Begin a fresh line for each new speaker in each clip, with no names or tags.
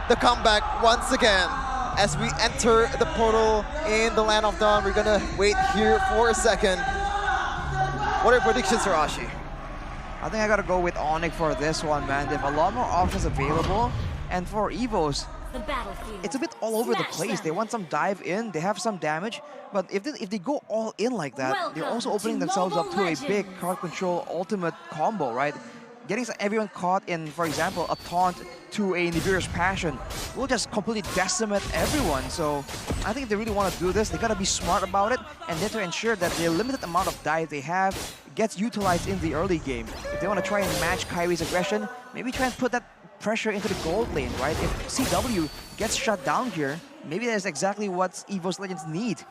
the comeback once again. As we enter the portal in the Land of Dawn, we're gonna wait here for a second. What are your predictions, Arashi?
I think I gotta go with Onic for this one, man. They have a lot more options available. And for Evos, it's a bit all over the place. They want some dive in, they have some damage, but if they go all in like that, they're also opening themselves up to a big crowd control ultimate combo, right? Getting everyone caught in, for example, a taunt to a Nibiru's Passion will just completely decimate everyone. So I think if they really want to do this, they gotta be smart about it, and then to ensure that the limited amount of dive they have gets utilized in the early game. If they want to try and match Kairi's aggression, maybe try and put that pressure into the gold lane, right? If CW gets shut down here, maybe that's exactly what Evos Legends need.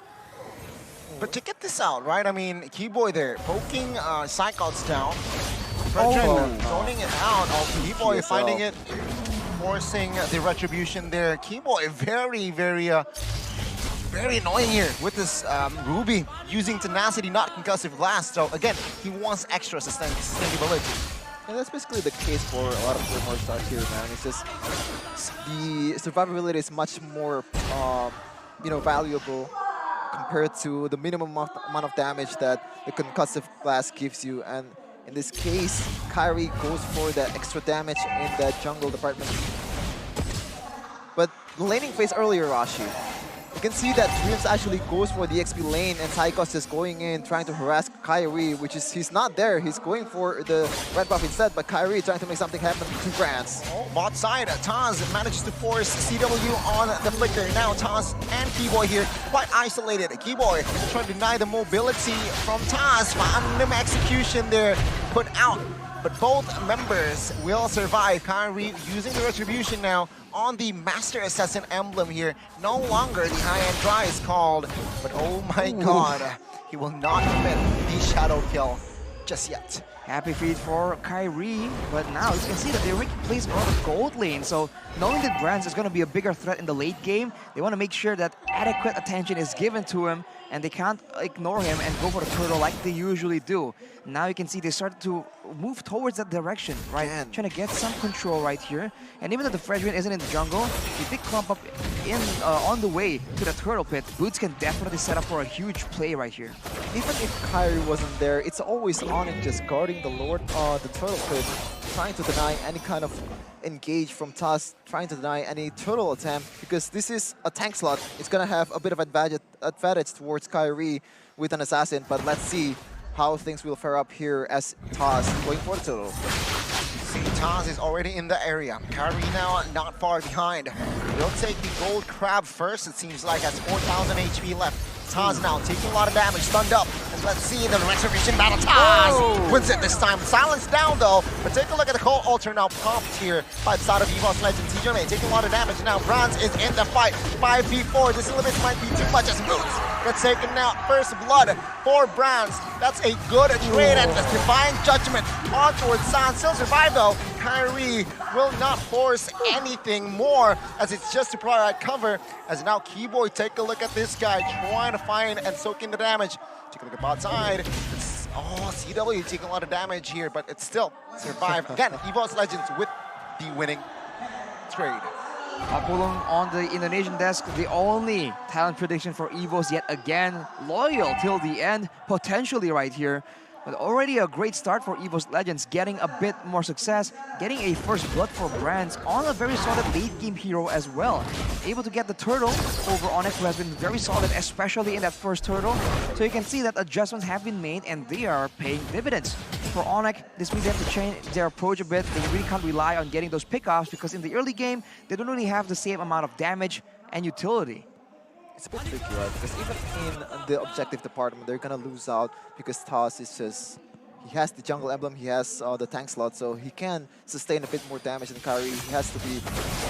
But to get this out, right? I mean, Keyboy there, poking Psychots down. Zoning it out. Keyboy finding it, forcing the retribution there. Keyboy very, very annoying here with this Ruby using tenacity, not concussive blast. So again, he wants extra sustainability.
And that's basically the case for a lot of the more stars here, man. It's just the survivability is much more, valuable compared to the minimum amount of damage that the concussive blast gives you. And in this case, Kairi goes for the extra damage in the jungle department. But the laning phase earlier, Rashi, you can see that Dreams actually goes for the XP lane and Tychos is going in trying to harass Kairi, which is, he's not there, he's going for the red buff instead, but Kairi trying to make something happen to France.
Oh, bot side, Taz manages to force CW on the flicker. Now Taz and Keyboy here, quite isolated. Keyboy trying to deny the mobility from Taz, random execution there, put out. But both members will survive. Kairi using the retribution now on the Master Assassin emblem here. No longer the high-end try is called, but oh my god, he will not commit the shadow kill just yet.
Happy feed for Kairi, but now you can see that they're making plays around the gold lane. So knowing that Brands is going to be a bigger threat in the late game, they want to make sure that adequate attention is given to him and they can't ignore him and go for the turtle like they usually do. Now you can see they started to move towards that direction, right? Trying to get some control right here. And even though the Fredrin isn't in the jungle, if they clump up in on the way to the turtle pit, Boots can definitely set up for a huge play right here.
Even if Kairi wasn't there, it's always Onic just guarding the turtle pit, trying to deny any kind of engage from Taz, trying to deny any turtle attempt, because this is a tank slot. It's gonna have a bit of advantage towards Kairi with an assassin, but let's see how things will fare up here as Taz going for the turtle.
See, Taz is already in the area. Kairi now not far behind. We'll take the gold crab first. It seems like has 4,000 HP left. Taz now taking a lot of damage, stunned up. And let's see the retribution battle. Taz wins it this time. Silence down though, but take a look at the cold altar now popped here by the side of Evos Legends. TJ taking a lot of damage now. Bronze is in the fight. 5v4. This limit might be too much as Boots gets taken out. First blood for Bronze. That's a good trade and the divine judgment on towards San. Still survive though. Kairi will not force anything more as it's just to provide cover. As now Keyboy, take a look at this guy trying to find and soak in the damage. Take a look at bot side. CW taking a lot of damage here, but it's still survived. Again, Evos Legends with the winning trade.
Apulong on the Indonesian desk, the only talent prediction for Evos yet again. Loyal till the end, potentially right here. But already a great start for Evos Legends, getting a bit more success, getting a first blood for Brands on a very solid late game hero as well. Able to get the turtle over Onic, who has been very solid, especially in that first turtle. So you can see that adjustments have been made and they are paying dividends. For Onic, this means they have to change their approach a bit. They really can't rely on getting those pickoffs because in the early game, they don't really have the same amount of damage and utility.
It's a bit tricky, right? Because even in the objective department, they're gonna lose out because Taz is just... He has the jungle emblem, he has the tank slot, so he can sustain a bit more damage than Kairi. He has to be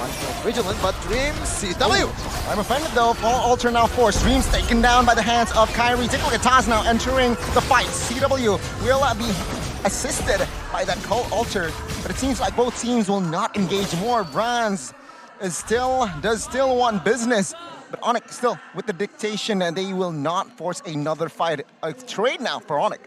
much more vigilant, but Dreams, CW!
I'm offended though, Fall Altar now forced. Dreams taken down by the hands of Kairi. Take a look at Taz now entering the fight. CW will be assisted by that Cold Altar, but it seems like both teams will not engage more. Bronze does still want business. But Onic still with the dictation and they will not force another fight. A trade now for Onic.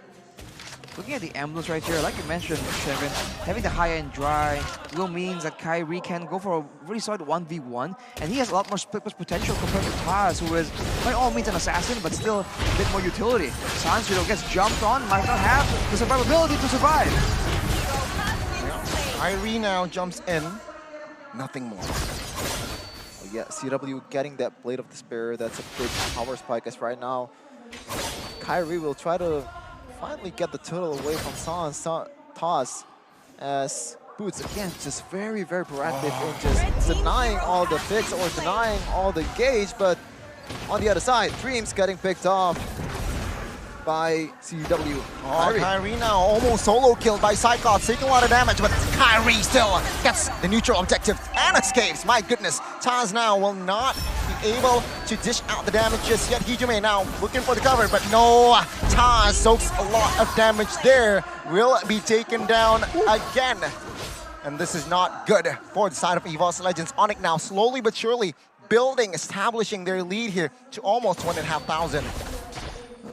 Looking at the emblems right here, like you mentioned, Kevin, having the high-end dry will means that Kyrie can go for a really solid 1v1, and he has a lot more split push potential compared to Taz, who is by all means an assassin, but still a bit more utility. Sanshiro gets jumped on, might not have the survivability to survive.
Kyrie now jumps in, nothing more.
Yeah, CW getting that Blade of Despair. That's a big power spike as right now Kyrie will try to finally get the turtle away from Taz, as Boots again just very proactive in just denying all the picks or denying all the engage, but on the other side, Dreams getting picked off by CW.
Kyrie now almost solo killed by Cyclops, taking a lot of damage, but Kyrie still gets the neutral objective and escapes. My goodness, Taz now will not be able to dish out the damage just yet. Hijume now looking for the cover, but no, Taz soaks a lot of damage there. Will be taken down again. And this is not good for the side of Evos Legends. Onic now slowly but surely building, establishing their lead here to almost 1,500.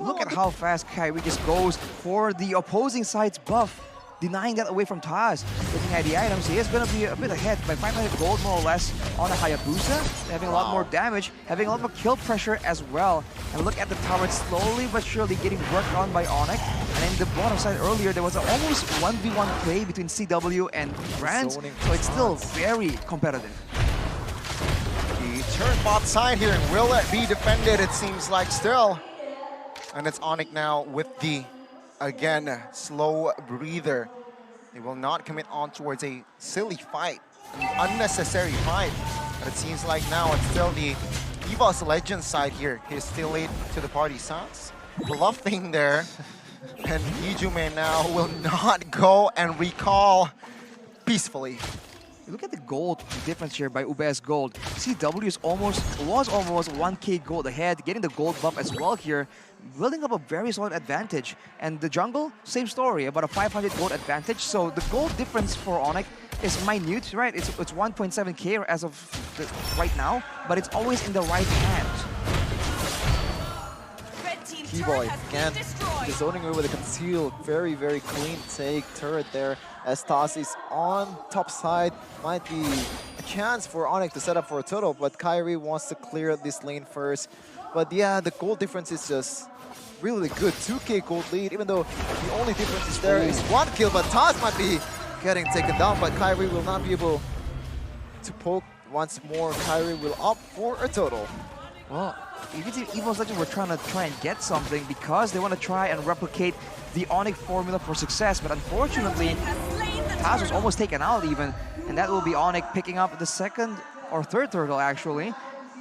Look at how fast Kyrie just goes for the opposing side's buff, denying that away from Taz. Looking at the items, he is going to be a bit ahead by 500 gold more or less on a Hayabusa, having a lot more damage, having a lot more kill pressure as well. And look at the tower, slowly but surely getting worked on by Onic. And in the bottom side earlier, there was an almost 1v1 play between CW and Brands, so it's still very competitive.
The turn bot side here, will it be defended? It seems like still. And it's Onic now with the, again, slow breather. They will not commit on towards a silly fight, an unnecessary fight. But it seems like now it's still the Evos Legends side here. He's still late to the party. Sans bluffing there. And Hijume now will not go and recall peacefully.
Look at the gold difference here by Ubez Gold. CW was almost 1k gold ahead, getting the gold buff as well here, building up a very solid advantage. And the jungle, same story, about a 500 gold advantage. So the gold difference for Onic is minute, right? It's 1.7k as of right now, but it's always in the right hands.
T-Boy again, just zoning away with a concealed, very clean take turret there, as Taz is on top side. Might be a chance for Onic to set up for a turtle, but Kyrie wants to clear this lane first. But yeah, the gold difference is just really good. 2k gold lead, even though the only difference is there is 1 kill, but Taz might be getting taken down, but Kyrie will not be able to poke once more. Kyrie will opt for a turtle.
Well, you can see Evos Legends were trying to get something because they want to try and replicate the Onic formula for success, but unfortunately, Taz was almost taken out even, and that will be Onic picking up the second or third turtle actually,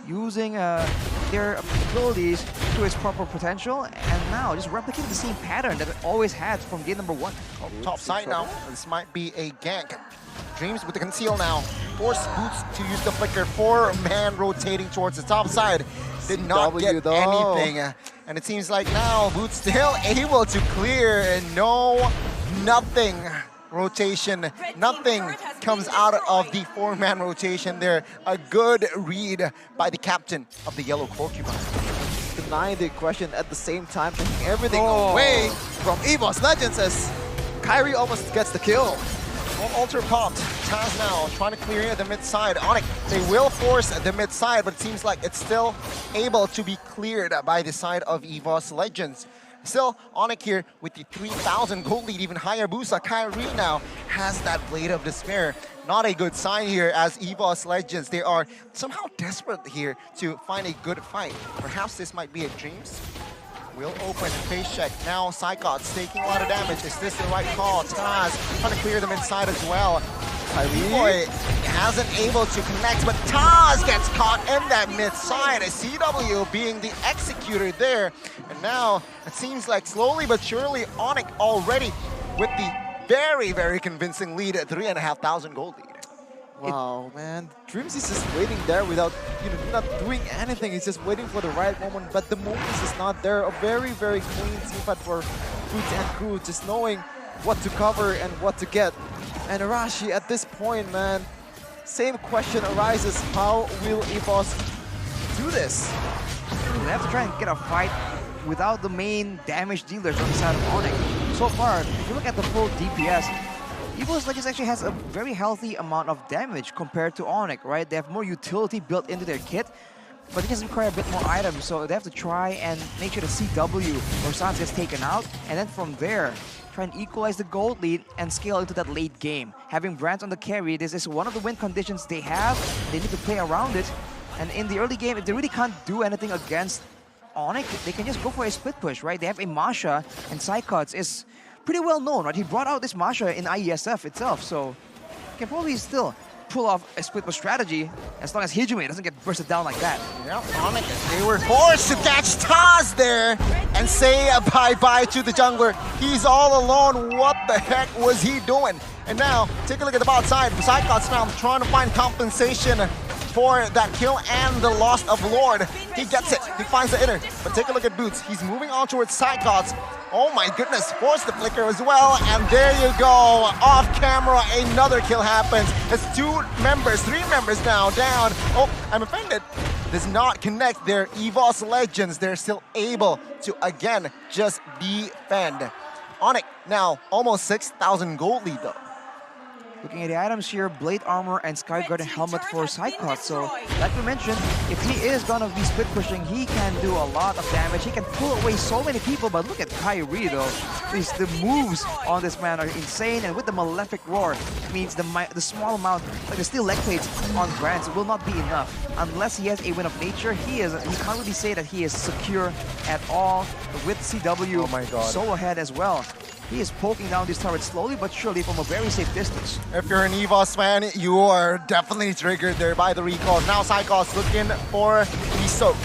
using their abilities to its proper potential, and now just replicating the same pattern that it always had from game number 1.
Top side now, this might be a gank. Dreams with the conceal now. Force Boots to use the flicker. 4-man rotating towards the top side. Did not get anything. And it seems like now Boots still able to clear, and nothing rotation. Nothing comes out of the 4-man rotation there. A good read by the captain of the Yellow Porcupine.
Denying the question at the same time, taking everything away from Evos Legends as Kyrie almost gets the kill.
Alter popped. Taz now trying to clear the mid side. Onic, they will force the mid side, but it seems like it's still able to be cleared by the side of Evos Legends. Still, Onic here with the 3,000 gold lead, even higher Busa. Kyrie now has that Blade of Despair. Not a good sign here as Evos Legends. They are somehow desperate here to find a good fight. Perhaps this might be a Dreams. Will open and face check. Now Cyclops taking a lot of damage. Is this the right call? Taz trying to clear them inside as well. Kyrie hasn't able to connect, but Taz gets caught in that mid side. CW being the executor there. And now it seems like slowly but surely Onic already with the very convincing lead at 3,500 gold lead.
Wow, man. Dreams is just waiting there without, not doing anything. He's just waiting for the right moment, but the moment is just not there. A very clean team fight for Boots and crew, just knowing what to cover and what to get. And Arashi, at this point, man, same question arises. How will Evos do this?
They have to try and get a fight without the main damage dealers on the side of Onic. so far, if you look at the full DPS, Evos Legends actually has a very healthy amount of damage compared to Onic, right? They have more utility built into their kit, but it just require a bit more items, so they have to try and make sure the CW or Sans gets taken out, and then from there, try and equalize the gold lead and scale into that late game. Having Brands on the carry, this is one of the win conditions they have. They need to play around it, and in the early game, if they really can't do anything against Onic, they can just go for a split push, right? They have a Masha, and Psychots is pretty well known, right? He brought out this Masha in IESF itself, so he can probably still pull off a split push strategy as long as Hijime doesn't get bursted down like that.
Yep, Onic, they were forced to catch Taz there and say bye-bye to the jungler. He's all alone. What the heck was he doing? And now, take a look at the bot side. Psychots now trying to find compensation for that kill and the loss of Lord. He gets it. He finds the inner. But take a look at Boots. He's moving on towards Psychots. Oh my goodness, force the flicker as well, and there you go. Off camera, another kill happens. It's 3 members now down. Oh, I'm offended. Does not connect their Evos Legends. They're still able to, again, just defend. Onic now almost 6,000 gold lead though.
Looking at the items here, Blade Armor and Sky Garden Helmet for Psychots. So, like we mentioned, if he is gonna be split pushing, he can do a lot of damage. He can pull away so many people, but look at Kyrie though. The moves on this man are insane, and with the Malefic Roar, it means the small amount, like the steel leg plates on Grants will not be enough. Unless he has a Win of Nature, he can't really say that he is secure at all. With CW
oh my God,
so ahead as well. He is poking down this turret slowly but surely from a very safe distance.
If you're an Evos fan, you are definitely triggered there by the recall. Now Psychos looking for the soak.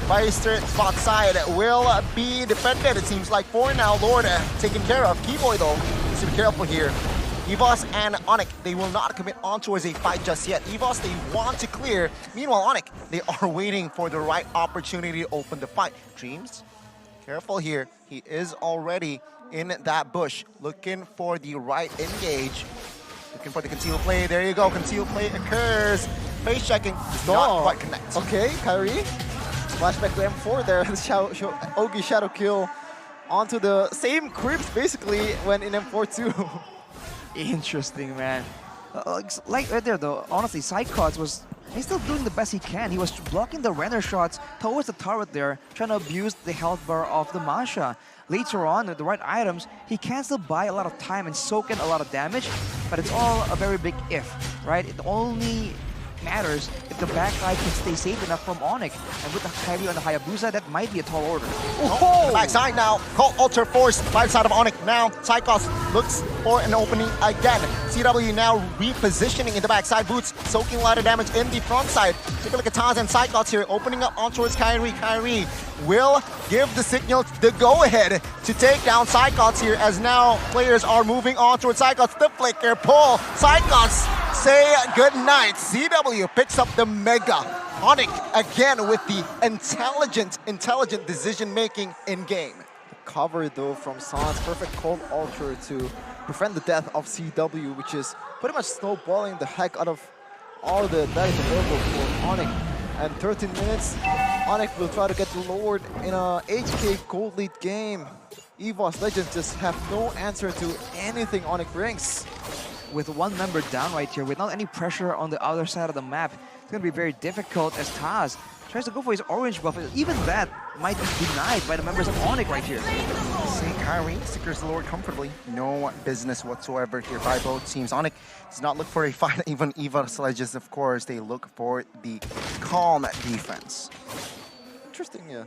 Meister spot side will be defended, it seems like, for now. Lord taken care of. Keyboy though, needs to be careful here. Evos and Onic, they will not commit on towards a fight just yet. Evos, they want to clear. Meanwhile, Onic, they are waiting for the right opportunity to open the fight. Dreams, careful here. He is already in that bush, looking for the right engage. Looking for the concealed play. There you go. Concealed play occurs. Face checking does not quite connect.
Okay, Kyrie. Flashback to M4 there. Ogi Shadow Kill onto the same creeps basically when in M4 too.
Interesting, man. Like right there though, honestly, Psychots he's still doing the best he can. He was blocking the Renner shots towards the turret there, trying to abuse the health bar of the Masha. Later on, with the right items, he can still buy a lot of time and soak in a lot of damage, but it's all a very big if, right? It only matters if the backside can stay safe enough from Onic. And with the Kyrie on the Hayabusa, that might be a tall order.
Oh, backside now. Call Ultra Force, right side of Onic now. Psychos looks for an opening again. CW now repositioning in the backside. Boots soaking a lot of damage in the front side. Take a look at Taz and Psychos here, opening up on towards Kyrie. Kyrie will give the signal, the go-ahead to take down Psychos here, as now players are moving on towards Psychos. The flicker pull. Psychos say goodnight. CW picks up the Mega. Onic again with the intelligent decision-making in-game.
Cover though from Sans, perfect cold ultra to prevent the death of CW, which is pretty much snowballing the heck out of all the that is available for Onic. And 13 minutes, Onic will try to get lowered in a HK gold lead game. Evos Legends just have no answer to anything Onic brings.
With one member down right here, without any pressure on the other side of the map, it's going to be very difficult as Taz tries to go for his orange buff. Even that might be denied by the members of Onic right here.
St. Kyrie secures the Lord comfortably. No business whatsoever here by both teams. Onic does not look for a fight. Even Evos Legends, of course, they look for the calm defense.
Interesting, yeah.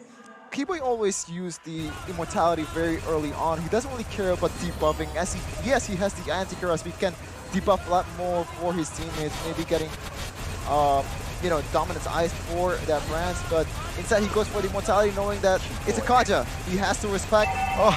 Keyboy always used the immortality very early on. He doesn't really care about debuffing. Yes, he has the anti-Kuras. He can debuff a lot more for his teammates, maybe getting dominance eyes for that Brands, but instead he goes for the immortality knowing that it's a Kaja. He has to respect. Oh,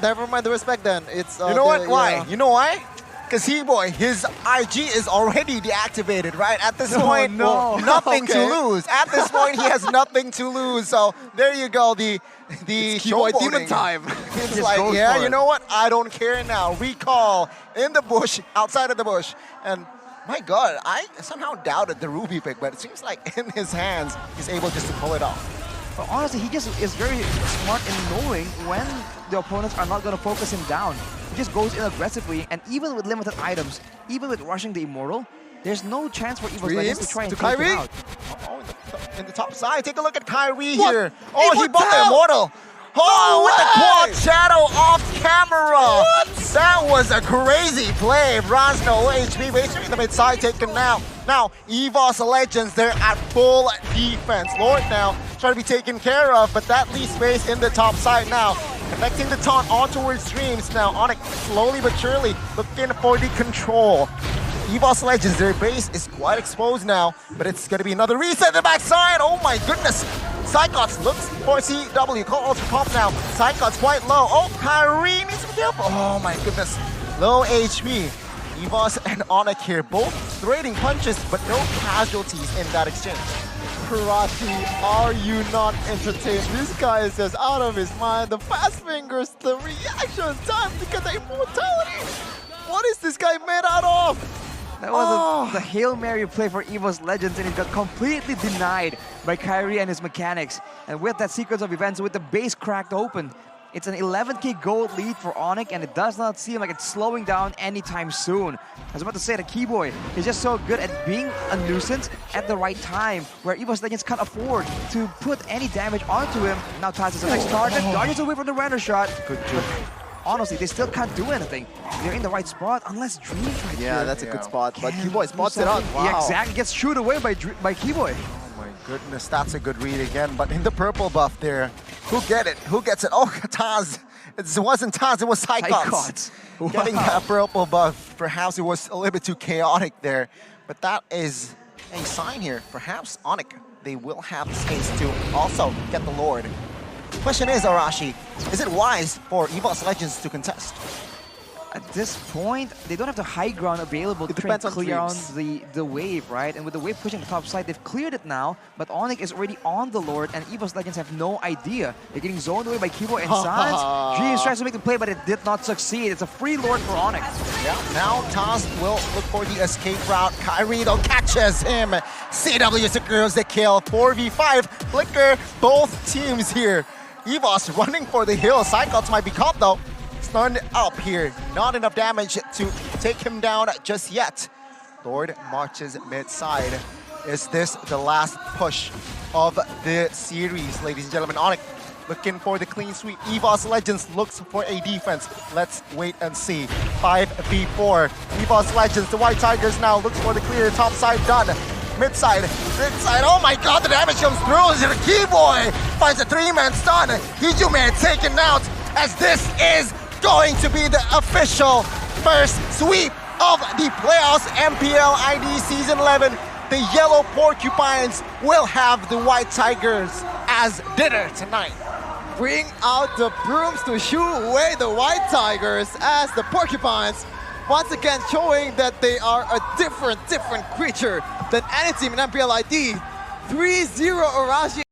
never mind the respect then. It's
you know what? Why? You know why? Because Keyboy, his IG is already deactivated, right? At this point, nothing to lose. At this point, he has nothing to lose. So there you go. The
Keyboy demon time.
It's like, yeah, you know what? I don't care now. Recall in the bush, outside of the bush, and my God, I somehow doubted the Ruby pick, but it seems like in his hands, he's able just to pull it off.
But honestly, he just is very smart in knowing when the opponents are not going to focus him down. He just goes in aggressively, and even with limited items, even with rushing the Immortal, there's no chance for Evos Legends to try and take him out.
Oh, in the top side, take a look at Kyrie here. Oh, he bought the Immortal. Oh, with the quad shadow off camera. What? That was a crazy play. Bronze no HP, basically the mid side taken now. Now, Evos Legends, they're at full defense. Lord now trying to be taken care of, but that leaves space in the top side now. Connecting the taunt on towards Dreams now. Onic slowly but surely looking for the control. Evos Legends, their base is quite exposed now, but it's going to be another reset in the backside. Oh my goodness. Psychots looks for CW. Call Ultra Pump now. Psychots quite low. Oh, Kyrie needs to be careful. Oh my goodness. Low HP. Evos and Onic here, both trading punches, but no casualties in that exchange.
Karate, are you not entertained? This guy is just out of his mind. The fast fingers, the reaction time to get the immortality. What is this guy made out of?
That was the Hail Mary play for Evos Legends, and it got completely denied by Kyrie and his mechanics. And with that sequence of events, with the base cracked open, it's an 11k gold lead for Onic, and it does not seem like it's slowing down anytime soon. I was about to say, the Keyboy is just so good at being a nuisance at the right time, where Evos Legends can't afford to put any damage onto him. Now Taz is the next target, dodges away from the render shot. Good job. Honestly, they still can't do anything. They're in the right spot, unless Dreams right here.
Yeah, that's a good spot, but Keyboy spots it out. Wow.
Yeah, exactly. Gets shooed away by Keyboy.
Oh my goodness, that's a good read again. But in the purple buff there, who get it? Who gets it? Oh, Taz. It wasn't Taz, it was Psychots.
Wow.
Getting that purple buff. Perhaps it was a little bit too chaotic there. But that is a sign here. Perhaps Onic, they will have space to also get the Lord. Question is, Arashi, is it wise for Evos Legends to contest?
At this point, they don't have the high ground available to try and clear on the wave, right? And with the wave pushing the top side, they've cleared it now, but Onic is already on the Lord, and Evos Legends have no idea. They're getting zoned away by Keyboy and Sans. Dreams tries to make the play, but it did not succeed. It's a free Lord for Onic.
Yeah, now Taz will look for the escape route. Kyrie though catches him. CW secures the kill. 4v5. Flicker both teams here. Evos running for the hill. Psychots might be caught though. Stunned up here. Not enough damage to take him down just yet. Lord marches mid-side. Is this the last push of the series, ladies and gentlemen? Onic looking for the clean sweep. Evos Legends looks for a defense. Let's wait and see. 5v4. Evos Legends, the White Tigers now looks for the clear. Top side done. Mid-side, oh my god, the damage comes through. Is it a Keyboy? Finds a 3-man stun. Hijume taken out, as this is going to be the official first sweep of the playoffs MPL ID Season 11. The Yellow Porcupines will have the White Tigers as dinner tonight.
Bring out the brooms to shoo away the White Tigers, as the Porcupines once again showing that they are a different creature than any team in MPL ID. 3-0 Arashi.